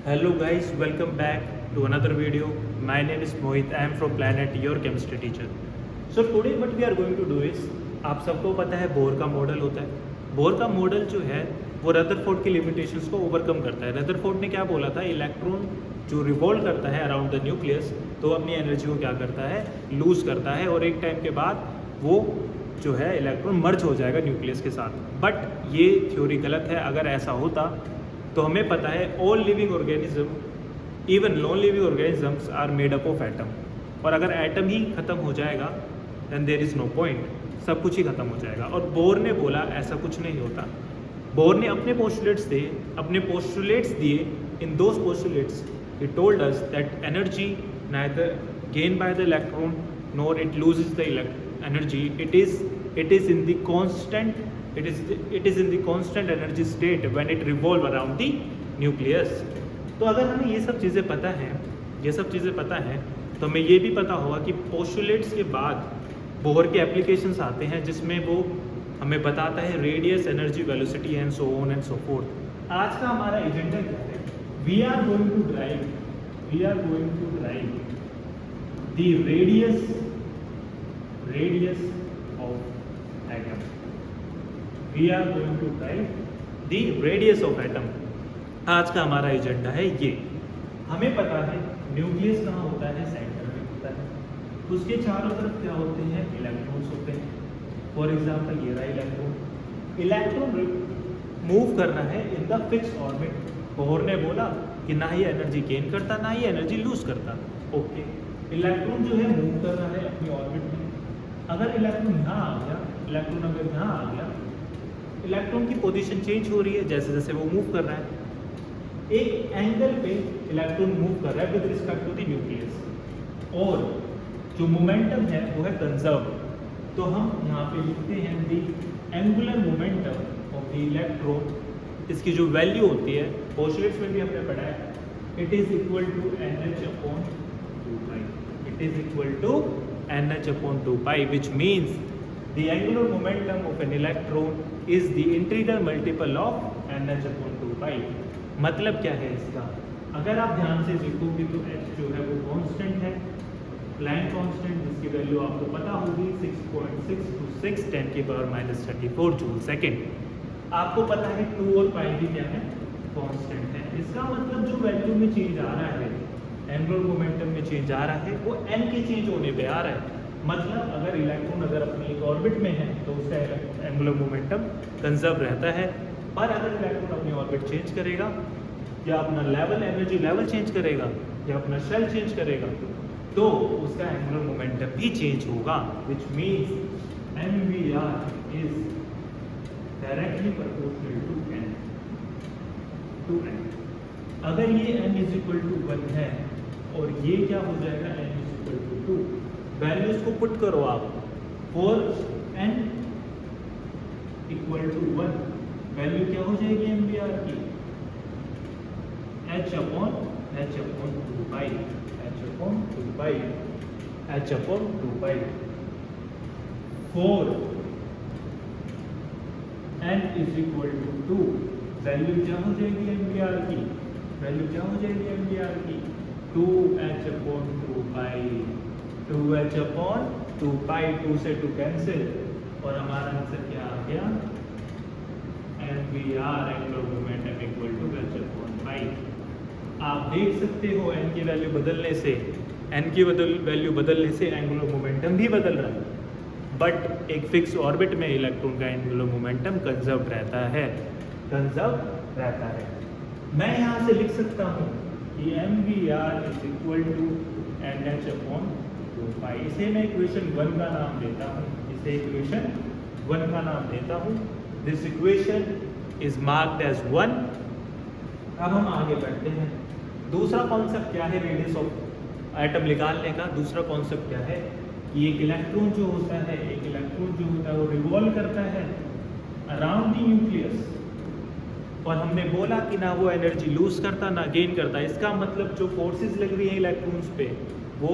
Hello guys, welcome back to another video. My name is Mohit. I am from Planet, your chemistry teacher. So today what we are going to do is, आप सबको पता है bore का model होता है। Bore का model जो है वो रदरफोर्ड की लिमिटेशंस को ओवरकम करता है। रदरफोर्ड ने क्या बोला था, इलेक्ट्रॉन जो रिवॉल्व करता है अराउंड द न्यूक्लियस तो अपनी एनर्जी को क्या करता है, लूज़ करता है और एक टाइम के बाद वो जो है इलेक्ट्रॉन मर्ज हो जाएगा न्यूक्लियस के साथ। बट ये थ्योरी गलत है। अगर ऐसा होता तो हमें पता है all living organism, even non living organisms are made up of atom. और अगर एटम ही खत्म हो जाएगा then there is no point, सब कुछ ही खत्म हो जाएगा। और बोर ने बोला ऐसा कुछ नहीं होता। बोर ने अपने पोस्टुलेट्स दिए। In those postulates he told us that energy neither gained by the electron nor it loses the energy. It is in the constant energy state when it revolve around the nucleus. तो अगर हमें ये सब चीज़ें पता है तो हमें ये भी पता होगा कि पोस्टुलेट्स के बाद बोर के एप्लीकेशंस आते हैं जिसमें वो हमें बताता है radius, energy, velocity and so on and so fourth. आज का हमारा एजेंडा क्या है? We are going to drive the radius of atom. We are going to drive the radius of atom. आज का हमारा एजेंडा है ये। हमें पता है न्यूक्लियस कहाँ होता है, सेंटर में होता है। उसके चारों तरफ क्या होते हैं, इलेक्ट्रॉन्स होते हैं। फॉर एग्जाम्पल ये रहा इलेक्ट्रॉन मूव करना है in the fix orbit. Bore ने बोला कि ना ही एनर्जी गेन करता ना ही एनर्जी लूज करता। ओके, इलेक्ट्रॉन जो है मूव कर रहा है अपनी ऑर्बिट में। अगर इलेक्ट्रॉन यहाँ आ गया, इलेक्ट्रॉन की पोजीशन चेंज हो रही है जैसे जैसे वो मूव कर रहा है। एक एंगल पे इलेक्ट्रॉन मूव कर रहा है with respect to the nucleus और जो मोमेंटम है वो है कंजर्व। तो हम यहाँ पे लिखते हैं the angular momentum of the electron. इसकी जो वैल्यू होती है पोस्टुलेट्स में भी हमने पढ़ा है, it is equal to NH upon 2 pi, which means the angular momentum of an electron is the integral multiple of NH upon 2 pi। मतलब क्या है इसका? अगर आप ध्यान से देखोगे तो H जो है वो कांस्टेंट है, प्लैंक कांस्टेंट, जिसकी वैल्यू आपको पता होगी 6.626 10⁻34 जूल सेकेंड। आपको पता है 2 और पाई भी क्या है, कांस्टेंट है। इसका मतलब जो वैल्यू में चेंज आ रहा है, एंगुलर मोमेंटम में चेंज आ रहा है, वो n के चेंज होने पे आ रहा है। मतलब अगर इलेक्ट्रॉन अपनी एक ऑर्बिट में है तो उसका एंगुलर मोमेंटम कंजर्व रहता है। पर अगर इलेक्ट्रॉन अपनी ऑर्बिट चेंज करेगा या अपना एनर्जी लेवल चेंज करेगा या अपना शेल चेंज करेगा तो उसका एंगुलर मोमेंटम भी चेंज होगा, which means MVR is directly proportional to n। अगर ये n इज इक्वल टू 1 है और ये क्या हो जाएगा, n is equal to 2। Values को पुट करो आप। For n equal to 1 value क्या हो जाएगी MVR की, h upon 2 pi। For n is equal to 2 value क्या हो जाएगी MVR की, 2h upon 2 pi, 2 से 2 कैंसिल और हमारा आंसर क्या आ गया, MVR angular momentum equal to h upon pi। आप देख सकते हो n की वैल्यू बदलने से एंगुलर मोमेंटम भी बदल रहा है। बट एक फिक्स ऑर्बिट में इलेक्ट्रॉन का एंगुलर मोमेंटम कंजर्व रहता है। मैं यहाँ से लिख सकता हूँ कि MVR is equal to NH upon 2 pi। इसे मैं इक्वेशन 1 का नाम देता हूँ। This equation is marked as 1। अब हम आगे बढ़ते हैं। दूसरा कॉन्सेप्ट क्या है रेडियस ऑफ एटम निकालने का? दूसरा कॉन्सेप्ट क्या है कि एक इलेक्ट्रॉन जो होता है वो रिवॉल्व करता है अराउंड द न्यूक्लियस और हमने बोला कि ना वो एनर्जी लूज करता ना गेन करता। इसका मतलब जो फोर्सेस लग रही है इलेक्ट्रॉन्स पे वो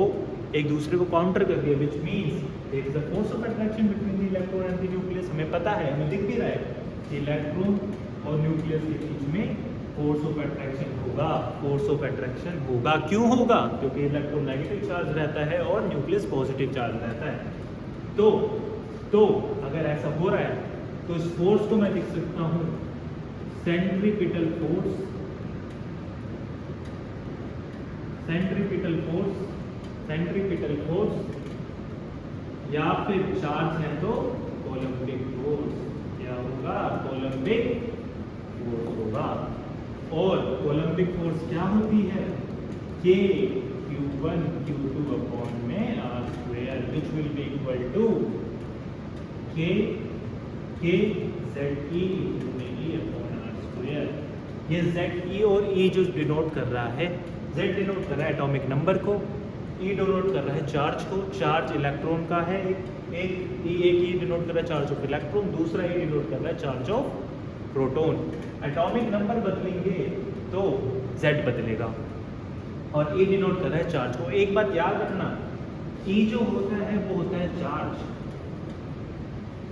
एक दूसरे को काउंटर कर रही है, which means there is a force of attraction between the electron and the nucleus. हमें पता है, हमें दिख भी रहा है कि इलेक्ट्रॉन और न्यूक्लियस के बीच में फोर्स ऑफ अट्रैक्शन होगा, फोर्स ऑफ अट्रैक्शन होगा। क्यों होगा? क्योंकि इलेक्ट्रॉन नेगेटिव चार्ज रहता है और न्यूक्लियस पॉजिटिव चार्ज रहता है। तो अगर ऐसा हो रहा है तो इस फोर्स को मैं लिख सकता हूं centripetal force, centripetal force, centripetal force, या फिर चार्ज है तो कोलम्बिक फोर्स। क्या होगा? कोलम्बिक फोर्स होगा। और कोलम्बिक फोर्स क्या होती है? K Q1 Q2 अपॉन में R square, which will be equal to K ZE upon R square. ये ZE और E जो डिनोट कर रहा है, Z डिनोट कर रहा है एटॉमिक नंबर को, E डिनोट कर रहा है चार्ज को। चार्ज इलेक्ट्रॉन का है, एक E डिनोट कर रहा है चार्ज ऑफ इलेक्ट्रॉन, दूसरा E डिनोट कर रहा है charge of proton. Atomic number बदलेंगे तो Z बदलेगा और E डिनोट कर रहा है चार्ज को। एक बात याद रखना, E जो होता है वो होता है चार्ज,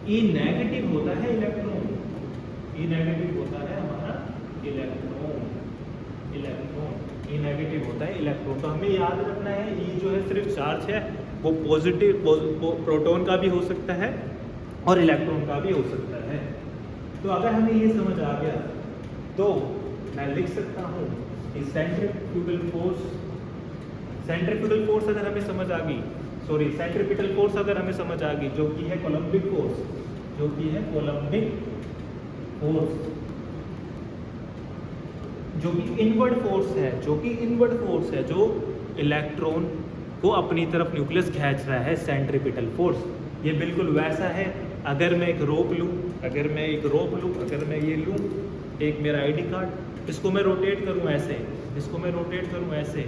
E नेगेटिव होता है इलेक्ट्रॉन, E नेगेटिव होता है हमारा इलेक्ट्रॉन, E नेगेटिव होता है इलेक्ट्रॉन। तो हमें याद रखना है E जो है सिर्फ चार्ज है, वो पॉजिटिव प्रोटॉन का भी हो सकता है और इलेक्ट्रॉन का भी हो सकता है। तो अगर हमें ये समझ आ गया तो मैं लिख सकता हूँ कि सेंट्रीफ्यूगल फोर्स, सेंट्रीफ्यूगल फोर्स अगर हमें समझ आ गई, सॉरी सेंट्रीपिटल फोर्स अगर हमें समझ आ गई, जो कि है कोलम्बिक फोर्स, जो कि है कोलम्बिक फोर्स, जो कि इनवर्ड फोर्स है, जो कि इनवर्ड फोर्स है, जो इलेक्ट्रॉन को अपनी तरफ न्यूक्लियस खींच रहा है, सेंट्रीपिटल फोर्स। ये बिल्कुल वैसा है, अगर मैं एक रोप लूँ, अगर मैं ये लूँ, एक मेरा आईडी कार्ड, इसको मैं रोटेट करूँ ऐसे, इसको मैं रोटेट करूँ ऐसे,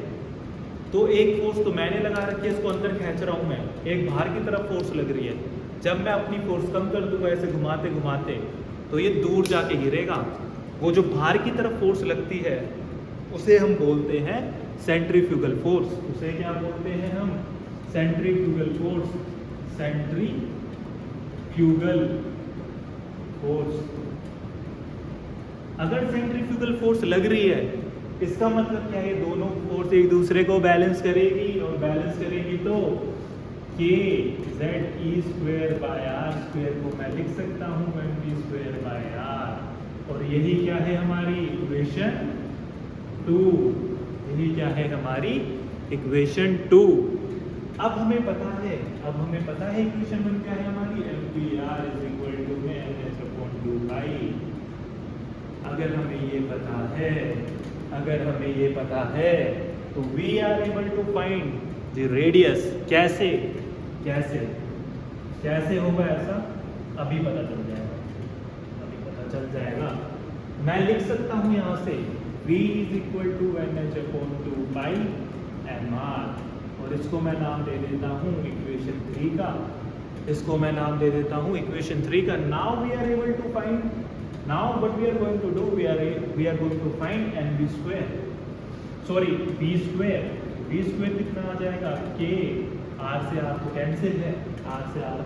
तो एक फोर्स तो मैंने लगा रखी है, इसको अंदर खींच रहा हूँ मैं, एक बाहर की तरफ फोर्स लग रही है। जब मैं अपनी फोर्स कम कर दूँगा ऐसे घुमाते घुमाते, तो ये दूर जाके गिरेगा। वो जो बाहर की तरफ फोर्स लगती है उसे हम बोलते हैं सेंट्रीफ्यूगल फोर्स। उसे क्या बोलते हैं हम? Centrifugal force, centrifugal force. अगर सेंट्रीफ्यूगल फोर्स लग रही है, इसका मतलब क्या है? दोनों फोर्स एक दूसरे को बैलेंस करेगी, और बैलेंस करेगी तो KZE² बाय R स्क्वायर को मैं लिख सकता हूँ mv² बाय R। और यही क्या है हमारी इक्वेशन 2, यही क्या है हमारी इक्वेशन 2। अब हमें पता है, इक्वेशन 1 क्या है हमारी? mvr = nh/2π। अगर हमें ये पता है, तो we are able to find the radius। कैसे होगा ऐसा? अभी पता चल जाएगा। मैं लिख सकता हूँ यहाँ से v = nh/2π mr, और इसको मैं नाम दे देता हूँ इक्वेशन 3 का, इसको मैं नाम दे देता हूँ इक्वेशन 3 का। Now we are able to find, now what we are going to do, we are going to find v² कितना आ जाएगा? k, r से r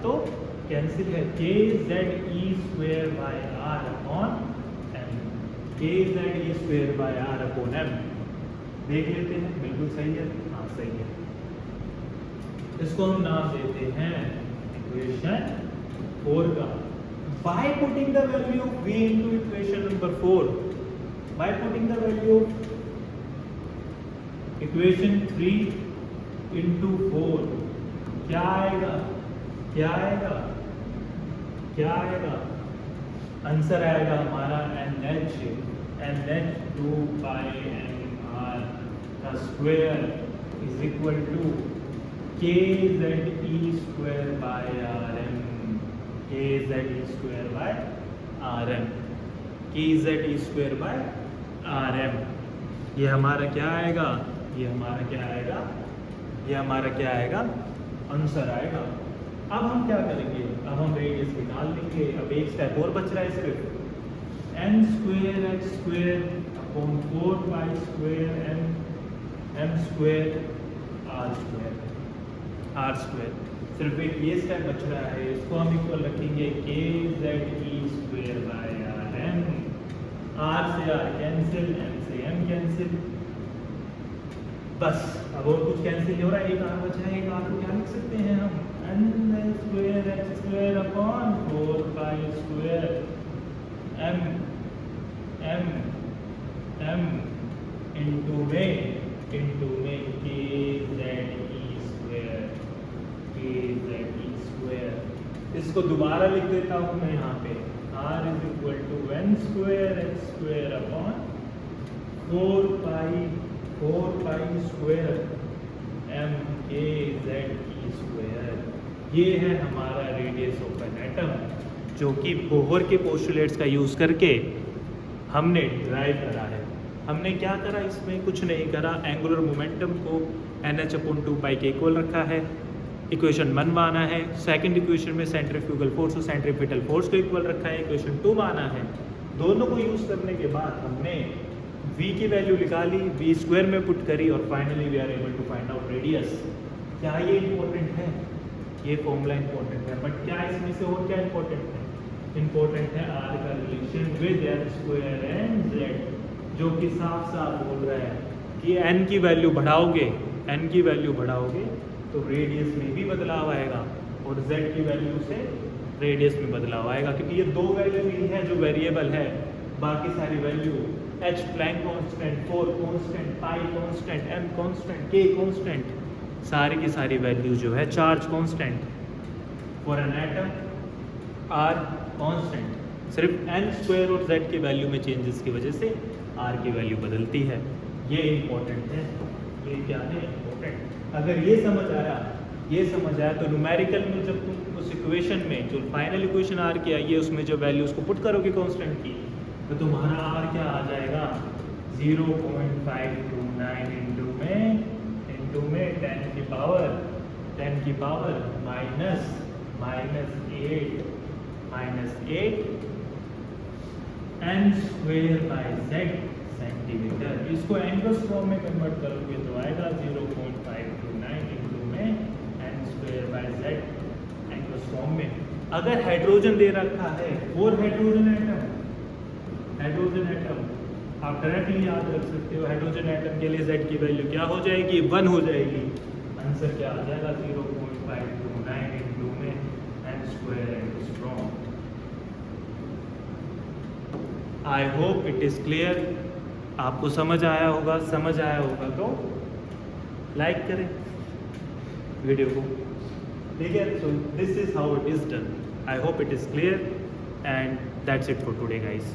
तो कैंसिल है, KZE² by R upon m, KZE² by R upon m। देख लेते हैं, बिल्कुल सही है, हाँ सही है। इसको हम नाम देते हैं इक्वेशन 4 का। By putting the value of v into equation number 4, by putting the value of equation 3 into 4, क्या आएगा? आंसर आएगा हमारा NH2πmR का square is equal to KZE² by RM, KZE² by RM। ये हमारा क्या आएगा? आंसर आएगा। अब हम क्या करेंगे? अब हम रेडियस निकाल लेंगे। अब एक स्टेप और बच रहा है सिर्फ, n² अपॉन 4π² m² r²। सिर्फ एक ये स्टेप बच रहा है, इसको हम इक्वल रखेंगे KZE² बाय RM आर से आर कैंसिल, एम से एम कैंसिल, बस अब और कुछ कैंसिल हो रहा है, एक आर बचा है, एक आर को क्या लिख सकते हैं हम, N square X square upon 4 square M M M into में के जेड ई स्क्वायर। इसको दोबारा लिख देता हूँ मैं यहाँ पे, R is equal to N square X square upon 4 square M K Z E square. ये है हमारा रेडियस ऑफ एन एटम, जो कि बोहर के पोस्टुलेट्स का यूज़ करके हमने ड्राइव करा है। हमने क्या करा, इसमें कुछ नहीं करा, एंगुलर मोमेंटम को NH/2π के इक्वल रखा है, इक्वेशन 1 माना है, सेकंड इक्वेशन में सेंट्रीफ्यूगल फोर्स और सेंट्रीपिटल फोर्स को इक्वल रखा है, इक्वेशन 2 माना है। दोनों को यूज़ करने के बाद हमने v की वैल्यू निकाली, v स्क्वायर में पुट करी और finally we are able to find out radius. क्या ये इंपॉर्टेंट है? ये फॉर्मूला इंपॉर्टेंट है, बट क्या इसमें से और क्या इंपॉर्टेंट है? इंपॉर्टेंट है आर का relation with M square and Z, जो कि साफ साफ बोल रहा है कि n की वैल्यू बढ़ाओगे तो रेडियस में भी बदलाव आएगा और z की वैल्यू से रेडियस में बदलाव आएगा, क्योंकि ये 2 वैल्यू ही है जो वेरिएबल है, बाकी सारी value h Planck constant, 4 constant, pi constant, m constant, k constant, सारी की सारी वैल्यू जो है charge constant for an atom R constant. सिर्फ n स्क्वायर और z की वैल्यू में चेंजेस की वजह से r की वैल्यू बदलती है। ये इंपॉर्टेंट है, ये क्या है इंपॉर्टेंट। अगर ये समझ आया तो न्यूमेरिकल में जब तुम उस इक्वेशन में जो फाइनल इक्वेशन आर की आई है उसमें जो वैल्यू उसको पुट करोगे कांस्टेंट की, तो तुम्हारा आर क्या आ जाएगा 0.529 इंटू में 10 की power -8 n square by z centimetre. इसको एंगल्स फॉर्म में कन्वर्ट करोगे तो आएगा 0.529 इंटू में n square by z angles form में। अगर हाइड्रोजन दे रखा है 4 हाइड्रोजन एटम आप डायरेक्टली याद रख सकते हो, हाइड्रोजन एटम के लिए z की वैल्यू क्या हो जाएगी, 1 हो जाएगी। आंसर क्या आ जाएगा 0.529 इंटू में n square angstrom. I hope it is clear, आपको समझ आया होगा तो लाइक करें वीडियो को, ठीक है। So this is how it is done. I hope it is clear and that's it for today guys.